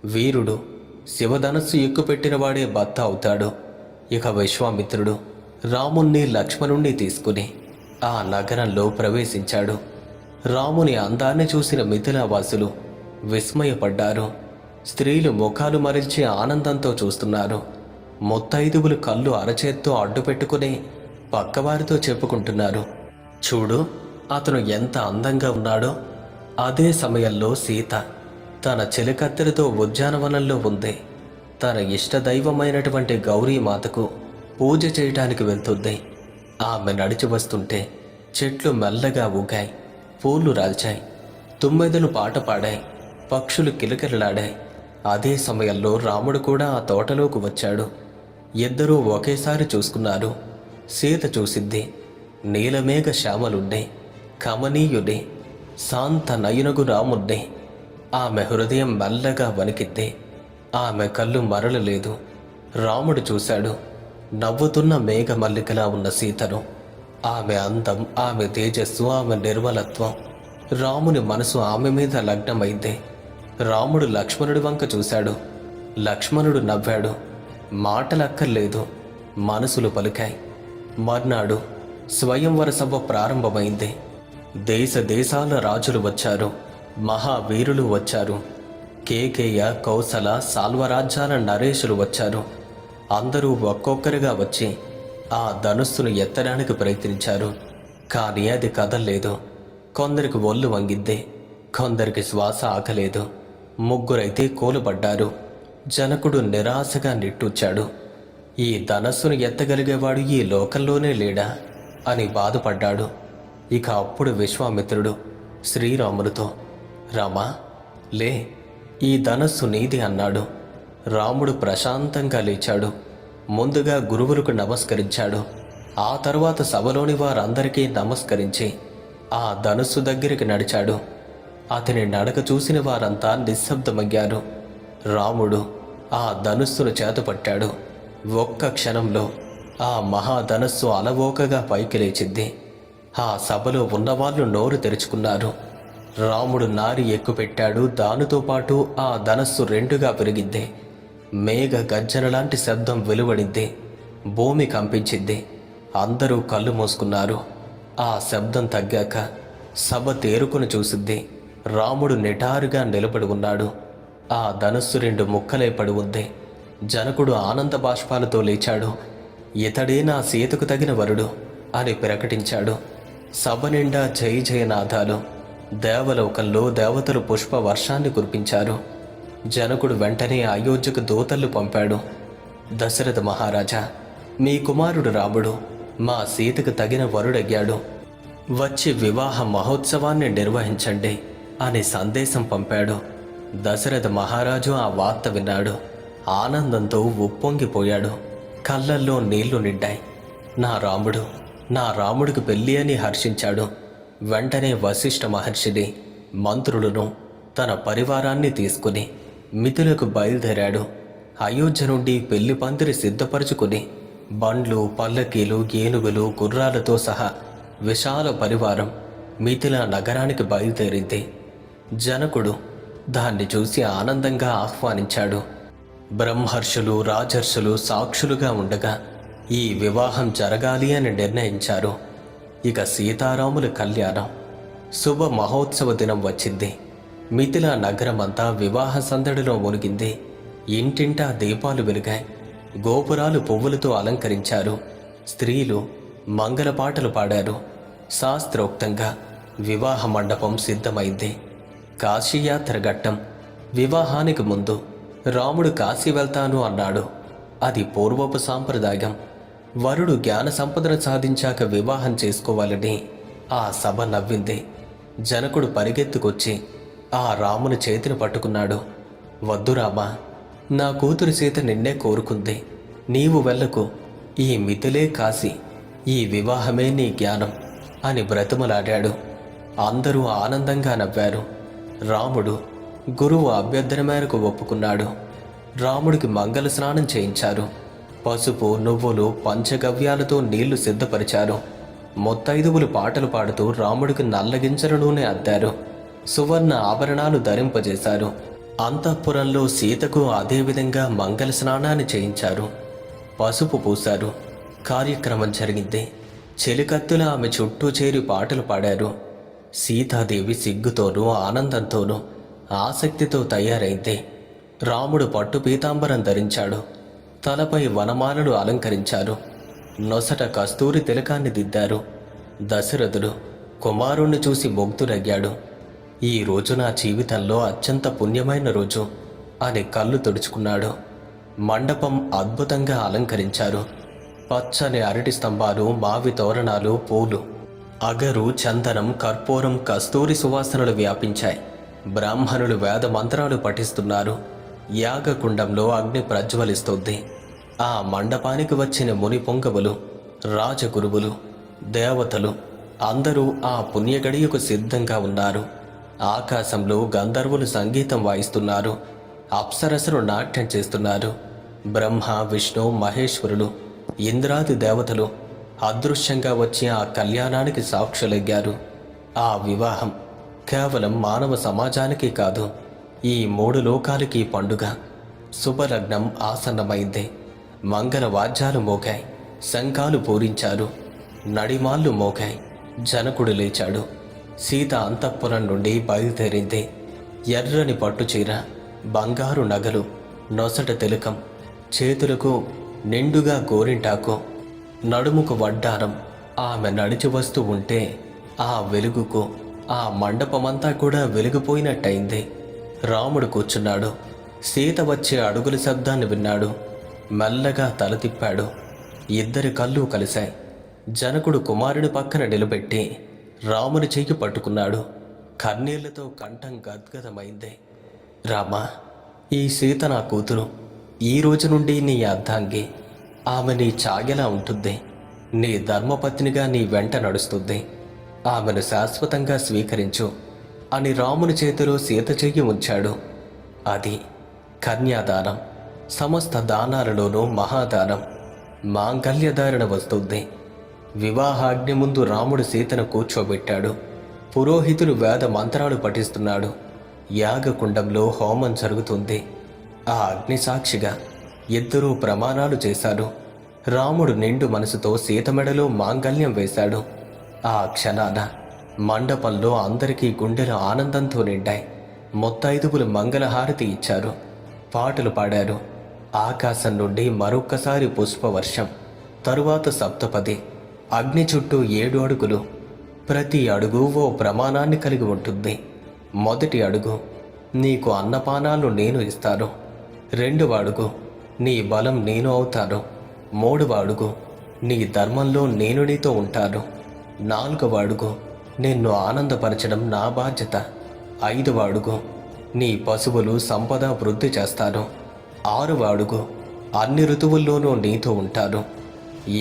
వీరుడు శివధనస్సు ఎక్కుపెట్టినవాడే భర్త అవుతాడు. ఇక విశ్వామిత్రుడు రాముణ్ణి లక్ష్మణుణ్ణి తీసుకుని ఆ నగరంలో ప్రవేశించాడు. రాముని అందాన్ని చూసిన మిథిలావాసులు విస్మయపడ్డారు. స్త్రీలు ముఖాలు మరిల్చి ఆనందంతో చూస్తున్నారు. ముత్తైదువులు కళ్ళు అరచేత్తో అడ్డుపెట్టుకుని పక్కవారితో చెప్పుకుంటున్నారు, చూడు అతను ఎంత అందంగా ఉన్నాడో. అదే సమయంలో సీత తన చిలకత్తెలతో ఉద్యానవనంలో ఉంది. తన ఇష్టదైవమైనటువంటి గౌరీమాతకు పూజ చేయటానికి వెళ్తుంది. ఆమె నడిచి వస్తుంటే చెట్లు మెల్లగా ఊగాయి, పూలు రాల్చాయి, తుమ్మెదలు పాట పాడాయి, పక్షులు కిలకిలలాడాయి. అదే సమయంలో రాముడు కూడా ఆ తోటలోకి వచ్చాడు. ఇద్దరూ ఒకేసారి చూసుకున్నారు. సీత చూసింది నీలమేఘ శ్యామలుండే, కమనీయుడే, శాంత నయనగు రాముడ్డే. ఆమె హృదయం మెల్లగా వణికిద్దే. ఆమె కళ్ళు మరలలేదు. రాముడు చూశాడు నవ్వుతున్న మేఘమల్లికలా ఉన్న సీతను. ఆమె అందం, ఆమె తేజస్సు, ఆమె నిర్మలత్వం. రాముని మనసు ఆమె మీద లగ్నమైంది. రాముడు లక్ష్మణుడి వంక చూశాడు. లక్ష్మణుడు నవ్వాడు. మాటలక్కర్లేదు, మనసులు పలికాయి. మర్నాడు స్వయంవర సభ ప్రారంభమైంది. దేశ దేశాల రాజులు వచ్చారు, మహావీరులు వచ్చారు. కేకేయ, కౌసల, సాల్వరాజ్యాల నరేషులు వచ్చారు. అందరూ ఒక్కొక్కరిగా వచ్చి ఆ ధనుస్సును ఎత్తడానికి ప్రయత్నించారు. కానీ అది కదల్లేదు. కొందరికి ఒళ్ళు వంగింది, కొందరికి శ్వాస ఆగలేదు. ముగ్గురైతే కూలబడ్డారు. జనకుడు నిరాశగా నిట్టూర్చాడు. ఈ ధనస్సును ఎత్తగలిగేవాడు ఈ లోకంలోనే లేడా అని బాధపడ్డాడు. ఇక అప్పుడు విశ్వామిత్రుడు శ్రీరామునితో, రామా లే, ఈ ధనస్సు నీది అన్నాడు. రాముడు ప్రశాంతంగా లేచాడు. ముందుగా గురువులకు నమస్కరించాడు. ఆ తరువాత సభలోని వారందరికీ నమస్కరించి ఆ ధనుస్సు దగ్గరికి నడిచాడు. అతని నడక చూసిన వారంతా నిశ్శబ్దమయ్యారు. రాముడు ఆ ధనుస్సును చేతపట్టాడు. ఒక్క క్షణంలో ఆ మహాధనస్సు అలవోకగా పైకి లేచింది. ఆ సభలో ఉన్నవాళ్ళు నోరు తెరుచుకున్నారు. రాముడు నారి ఎక్కుపెట్టాడు. దానితో పాటు ఆ ధనస్సు రెండుగా పెరిగింది. మేఘ గర్జన లాంటి శబ్దం వెలువడింది. భూమి కంపించింది. అందరూ కళ్ళు మూసుకున్నారు. ఆ శబ్దం తగ్గాక సభ తేరుకుని చూసింది. రాముడు నిటారుగా నిలబడి ఉన్నాడు. ఆ ధనుస్సు రెండు ముక్కలై పడి ఉంది. జనకుడు ఆనంద బాష్పాలతో లేచాడు. ఇతడే నా సీతకు తగిన వరుడు అని ప్రకటించాడు. సభ నిండా జై జయనాదాలు. దేవలోకంలో దేవతలు పుష్ప వర్షాన్ని కురిపించారు. జనకుడు వెంటనే అయోధ్యకు దూతలు పంపాడు. దశరథ మహారాజా, మీ కుమారుడు రాముడు మా సీతకు తగిన వరుడయ్యాడు. వచ్చి వివాహ మహోత్సవాన్ని నిర్వహించండి అని సందేశం పంపాడు. దశరథ మహారాజు ఆ వార్త విన్నాడు. ఆనందంతో ఉప్పొంగిపోయాడు. కళ్ళల్లో నీళ్లు నిండాయి. నా రాముడికి పెళ్ళి అని హర్షించాడు. వెంటనే వశిష్ఠ మహర్షిని, మంత్రులను, తన పరివారాన్ని తీసుకుని మిథులకు బయలుదేరాడు. అయోధ్య నుండి పెళ్లి పందిరి సిద్ధపరుచుకుని బండ్లు, పల్లకీలు, ఏనుగులు, గుర్రాలతో సహా విశాల పరివారం మిథిలా నగరానికి బయలుదేరింది. జనకుడు దాన్ని చూసి ఆనందంగా ఆహ్వానించాడు. బ్రహ్మర్షులు, రాజర్షులు సాక్షులుగా ఉండగా ఈ వివాహం జరగాలి అని నిర్ణయించారు. ఇక సీతారాముల కళ్యాణం శుభ మహోత్సవ దినం వచ్చింది. మిథిలా నగరమంతా వివాహ సందడిలో మునిగింది. ఇంటింటా దీపాలు వెలిగాయి. గోపురాలు పువ్వులతో అలంకరించారు. స్త్రీలు మంగళపాటలు పాడారు. శాస్త్రోక్తంగా వివాహ మండపం సిద్ధమైంది. కాశీయాత్ర ఘట్టం. వివాహానికి ముందు రాముడు కాశీ వెళ్తాను అన్నాడు. అది పూర్వపు సాంప్రదాయం. వరుడు జ్ఞాన సంపదను సాధించాక వివాహం చేసుకోవాలని ఆ సభ నవ్వింది. జనకుడు పరిగెత్తుకొచ్చి ఆ రాముని చేతిని పట్టుకున్నాడు. వద్దు రామా, నా కూతురు సీత నిన్నే కోరుకుంది. నీవు వెళ్ళకు. ఈ మిథిలే కాశీ, ఈ వివాహమే నీ జ్ఞానం అని బ్రతిమలాడాడు. అందరూ ఆనందంగా నవ్వారు. రాముడు గురువు అభ్యర్థన మేరకు ఒప్పుకున్నాడు. రాముడికి మంగళ స్నానం చేయించారు. పసుపు, నువ్వులు, పంచగవ్యాలతో నీళ్లు సిద్ధపరిచారు. ముత్తైదువులు పాటలు పాడుతూ రాముడికి నల్లగింజల నూనె అద్దారు. సువర్ణ ఆభరణాలు ధరింపజేశారు. అంతఃపురంలో సీతకు అదేవిధంగా మంగళ స్నానాన్ని చేయించారు. పసుపు పూశారు. కార్యక్రమం జరిగింది. చెలికత్తుల ఆమె చుట్టూ చేరి పాటలు పాడారు. సీతాదేవి సిగ్గుతోనూ ఆనందంతోనూ ఆసక్తితో తయారైంది. రాముడు పట్టు పీతాంబరం ధరించాడు. తలపై వనమాలలు అలంకరించారు. నొసట కస్తూరి తిలకాన్ని దిద్దారు. దశరథుడు కుమారుణ్ణి చూసి ముగ్ధుడయ్యాడు. ఈ రోజు నా జీవితంలో అత్యంత పుణ్యమైన రోజు అని కళ్ళు తుడుచుకున్నాడు. మండపం అద్భుతంగా అలంకరించారు. పచ్చని అరటి స్తంభాలు, మావి తోరణాలు, పూలు, అగరు, చందనం, కర్పూరం, కస్తూరి సువాసనలు వ్యాపించాయి. బ్రాహ్మణులు వేద మంత్రాలు పఠిస్తున్నారు. యాగకుండంలో అగ్ని ప్రజ్వలిస్తోంది. ఆ మండపానికి వచ్చిన ముని పొంగవులు, రాజగురువులు, దేవతలు అందరూ ఆ పుణ్యగడియకు సిద్ధంగా ఉన్నారు. ఆకాశంలో గంధర్వులు సంగీతం వాయిస్తున్నారు. అప్సరసలు నాట్యం చేస్తున్నారు. బ్రహ్మ, విష్ణు, మహేశ్వరులు, ఇంద్రాది దేవతలు అదృశ్యంగా వచ్చి ఆ కళ్యాణానికి సాక్షులయ్యారు. ఆ వివాహం కేవలం మానవ సమాజానికి కాదు, ఈ 3 లోకాలకి పండుగ. శుభలగ్నం ఆసన్నమైంది. మంగళ వాద్యాలు మోగాయి. శంఖాలు పూరించారు. నడిమాళ్ళు మోగాయి. జనకుడు లేచాడు. సీత అంతఃపురం నుండి బయలుదేరింది. ఎర్రని పట్టుచీర, బంగారు నగలు, నొసట తిలకం, చేతులకు నిండుగా గోరింటాకు, నడుముకు వడ్డారం. ఆమె నడిచి వస్తూ ఉంటే ఆ వెలుగుకు ఆ మండపమంతా కూడా వెలిగిపోయినట్టయింది. రాముడు కూర్చున్నాడు. సీత వచ్చే అడుగుల శబ్దాన్ని విన్నాడు. మెల్లగా తల తిప్పాడు. ఇద్దరి కళ్ళు కలిశాయి. జనకుడు కుమారుని పక్కన నిలబెట్టి రాముని చెయ్యి పట్టుకున్నాడు. కన్నీళ్లతో కంఠం గద్గదమైంది. రామా, ఈ సీత నా కూతురు. ఈ రోజు నుండి నీ అర్ధాంగి. ఆమె నీ చాగెలా ఉంటుంది. నీ ధర్మపత్నిగా నీ వెంట నడుస్తుంది. ఆమెను శాశ్వతంగా స్వీకరించు అని రాముని చేతిలో సీత చెయ్యి ఉంచాడు. అది కన్యాదానం. సమస్త దానాలలోనూ మహాదానం. మాంగల్యధారణ వస్తుంది. వివాహాగ్ని ముందు రాముడు సీతను కూర్చోబెట్టాడు. పురోహితులు వేద మంత్రాలు పఠిస్తున్నాడు. యాగకుండంలో హోమం జరుగుతుంది. ఆ అగ్ని సాక్షిగా ఇద్దరూ ప్రమాణాలు చేశారు. రాముడు నిండు మనసుతో సీత మెడలో మాంగల్యం వేశాడు. ఆ క్షణాన మండపంలో అందరికీ గుండెలు ఆనందంతో నిండాయి. ముత్తైదువులు మంగళహారతి ఇచ్చారు. పాటలు పాడారు. ఆకాశం నుండి మరొక్కసారి పుష్పవర్షం. తరువాత సప్తపది. అగ్ని చుట్టూ 7 అడుగులు. ప్రతి అడుగు ఓ ప్రమాణాన్ని కలిగి ఉంటుంది. మొదటి అడుగు, నీకు అన్నపానాలు నేను ఇస్తాను. 2వ అడుగు, నీ బలం నేను అవుతాను. 3వ అడుగు, నీ ధర్మంలో నేను నీతో ఉంటాను. 4వ అడుగు, నిన్ను ఆనందపరచడం నా బాధ్యత. 5వ అడుగు, నీ పశువులు సంపద వృద్ధి చేస్తాను. 6వ అడుగు, అన్ని ఋతువుల్లోనూ నీతో ఉంటాను.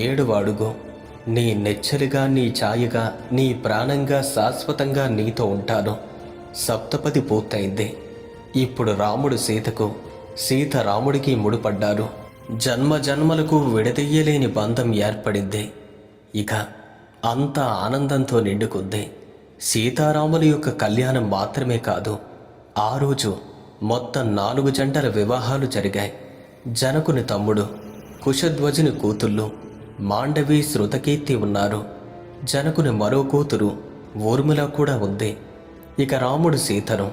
7వ అడుగు, నీ నెచ్చలిగా, నీ ఛాయగా, నీ ప్రాణంగా శాశ్వతంగా నీతో ఉంటాను. సప్తపది పూర్తయింది. ఇప్పుడు రాముడు సీతకు, సీత రాముడికి ముడిపడ్డారు. జన్మ జన్మలకు విడదీయలేని బంధం ఏర్పడింది. ఇక అంతా ఆనందంతో నిండుకుంది. సీతారాముల యొక్క కళ్యాణం మాత్రమే కాదు, ఆ రోజు మొత్తం 4 జంటల వివాహాలు జరిగాయి. జనకుని తమ్ముడు కుశధ్వజుని కూతుళ్ళు మాండవి, శృతకీర్తి ఉన్నారు. జనకుని మరో కూతురు ఊర్మిళ కూడా ఉంది. ఇక రాముడు సీతను,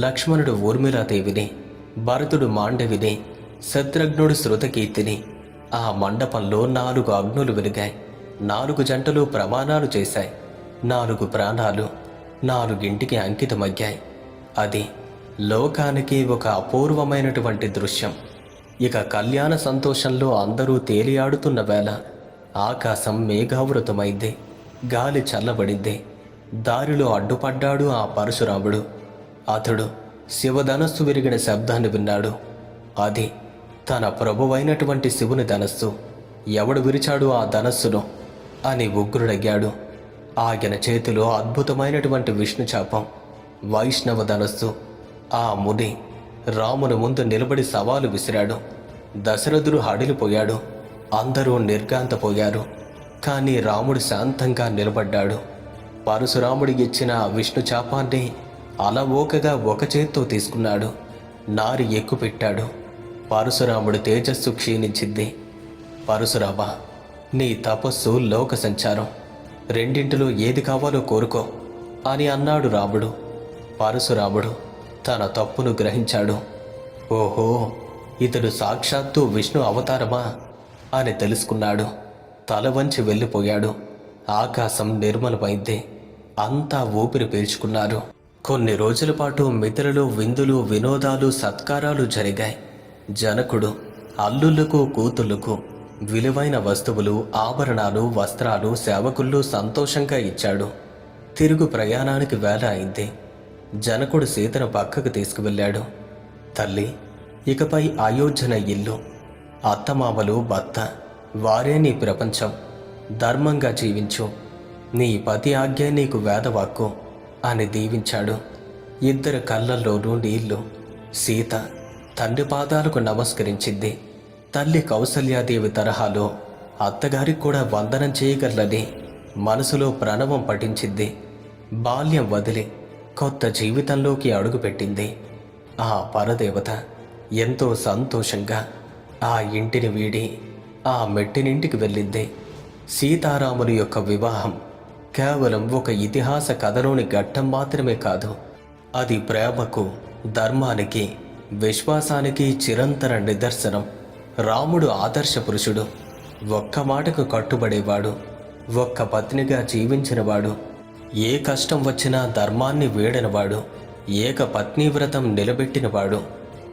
లక్ష్మణుడు ఊర్మిళాదేవిని, భరతుడు మాండవిని, శత్రుఘ్నుడు శృతకీర్తిని. ఆ మండపంలో 4 అగ్నులు వెలిగాయి. 4 జంటలు ప్రమాణాలు చేశాయి. 4 ప్రాణాలు 4ంటికి అంకితమయ్యాయి. అది లోకానికి ఒక అపూర్వమైనటువంటి దృశ్యం. ఇక కళ్యాణ సంతోషంలో అందరూ తేలియాడుతున్న వేళ ఆకాశం మేఘావృతమైంది. గాలి చల్లబడింది. దారిలో అడ్డుపడ్డాడు ఆ పరశురాముడు. అతడు శివధనస్సు విరిగిన శబ్దాన్ని విన్నాడు. అది తన ప్రభువైనటువంటి శివుని ధనస్సు. ఎవడు విరిచాడు ఆ ధనస్సును అని ఉగ్రుడయ్యాడు. ఆయన చేతిలో అద్భుతమైనటువంటి విష్ణు చాపం, వైష్ణవ ధనస్సు. ఆ ముని రాముని ముందు నిలబడి సవాలు విసిరాడు. దశరథుడు హడిలిపోయాడు. అందరూ నిర్ఘాంతపోయారు. కానీ రాముడు శాంతంగా నిలబడ్డాడు. పరశురాముడికి ఇచ్చిన విష్ణు చాపాన్ని అలవోకగా ఒక చేత్తో తీసుకున్నాడు. నారి ఎక్కుపెట్టాడు. పరశురాముడి తేజస్సు క్షీణించింది. పరశురామ, నీ తపస్సు లోక సంచారం, రెండింటిలో ఏది కావాలో కోరుకో అని అన్నాడు రాముడు. పరశురాముడు తన తప్పును గ్రహించాడు. ఓహో, ఇతడు సాక్షాత్తు విష్ణు అవతారమా అని తెలుసుకున్నాడు. తల వంచి వెళ్ళిపోయాడు. ఆకాశం నిర్మలమైంది. అంతా ఊపిరి పీల్చుకున్నారు. కొన్ని రోజుల పాటు మిత్రులు, విందులు, వినోదాలు, సత్కారాలు జరిగాయి. జనకుడు అల్లుళ్లకు, కూతుళ్లకు విలువైన వస్తువులు, ఆభరణాలు, వస్త్రాలు సేవకుళ్ళు సంతోషంగా ఇచ్చాడు. తిరుగు ప్రయాణానికి వేళ అయింది. జనకుడు సీతను పక్కకు తీసుకువెళ్ళాడు. తల్లి, ఇకపై అయోధ్యన ఇల్లు, అత్తమామలు, భర్త, వారే నీ ప్రపంచం. ధర్మంగా జీవించు. నీ పతి ఆజ్ఞే నీకు వేదవాక్కు అని దీవించాడు. ఇద్దరు కళ్ళల్లోనూ నీళ్లు. సీత తండ్రి పాదాలకు నమస్కరించింది. తల్లి కౌసల్యాదేవి తరహాలో అత్తగారికి కూడా వందనం చేయగలని మనసులో ప్రణవం పఠించింది. బాల్యం వదిలి కొత్త జీవితంలోకి అడుగుపెట్టింది. ఆ పరదేవత ఎంతో సంతోషంగా ఆ ఇంటిని వీడి ఆ మెట్టినింటికి వెళ్ళింది. సీతారాముని యొక్క వివాహం కేవలం ఒక ఇతిహాస కథలోని ఘట్టం మాత్రమే కాదు. అది ప్రేమకు, ధర్మానికి, విశ్వాసానికి చిరంతర నిదర్శనం. రాముడు ఆదర్శ పురుషుడు. ఒక్క మాటకు కట్టుబడేవాడు. ఒక్క పత్నిగా జీవించినవాడు. ఏ కష్టం వచ్చినా ధర్మాన్ని వీడనివాడు. ఏక పత్నీవ్రతం నిలబెట్టినవాడు.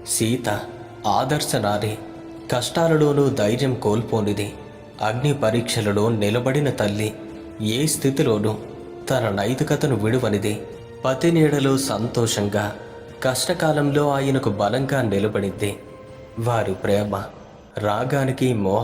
సీత ఆదర్శ నారి. కష్టాలలోనూ ధైర్యం కోల్పోనిది. అగ్ని పరీక్షలలో నిలబడిన తల్లి. ఏ స్థితిలోనూ తన నైతికతను విడువనిది. పతి నీడలో సంతోషంగా, కష్టకాలంలో ఆయనకు బలంగా నిలబడింది. వారి ప్రేమ రాగానికి, మోహ